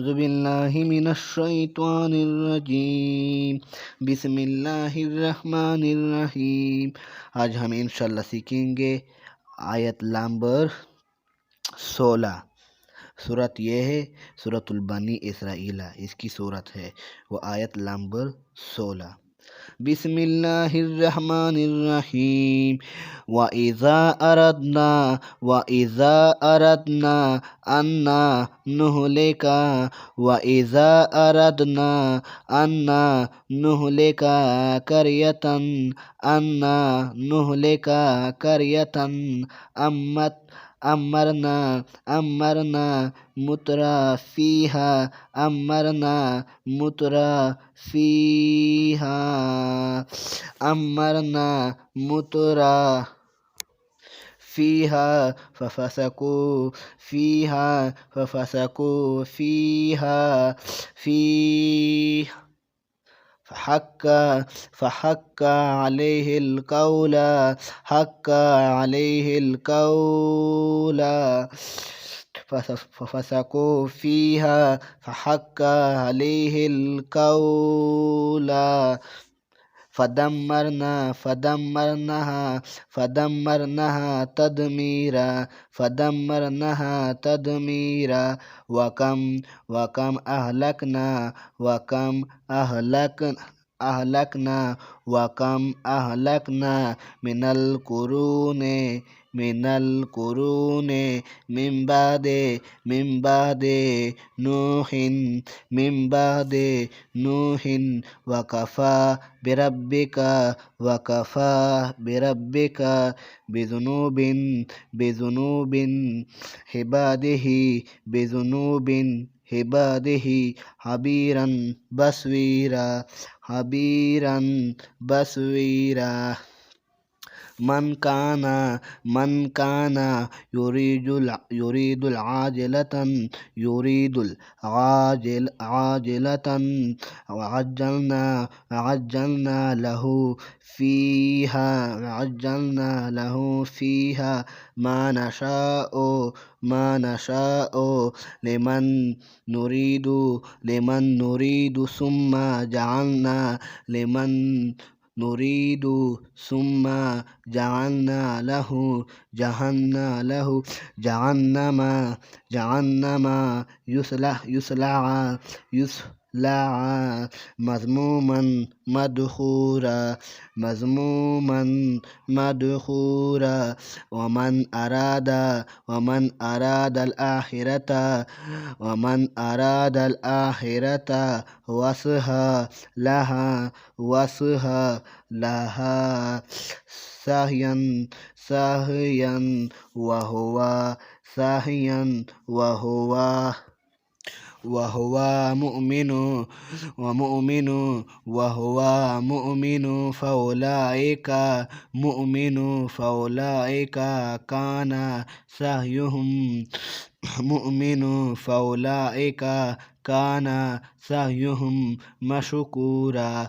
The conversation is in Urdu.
اعوذ باللہ من الشیطان الرجیم بسم اللہ الرحمن الرحیم۔ آج ہم انشاءاللہ سیکھیں گے آیت نمبر 16۔ سورت یہ ہے سورت البنی اسرائیل، اس کی سورت ہے، وہ آیت نمبر 16۔ بسم اللہ الرحمن الرحیم۔ وَإِذَا أَرَدْنَا أَن نُهْلِكَ قَرْيَةً أَمَّرْنَا مُتْرَ فيها ففسقوا فحق عليه القول ففسقوا فيها فحق عليه القول فدمرناها تدميرا وكم أهلكنا من القرون من بعد نوح وكفى بربك بذنوب عباده خبيرا بصيرا۔ من كان يريد العاجلة وعجلنا له فيها ما نشاء لمن نريد ثم جعلنا له جهنم يصلعها مذموما مدحورا ومن أراد الآخرة وسعها لها سعيا وهو مؤمن فأولئك كان سعيهم مشكورا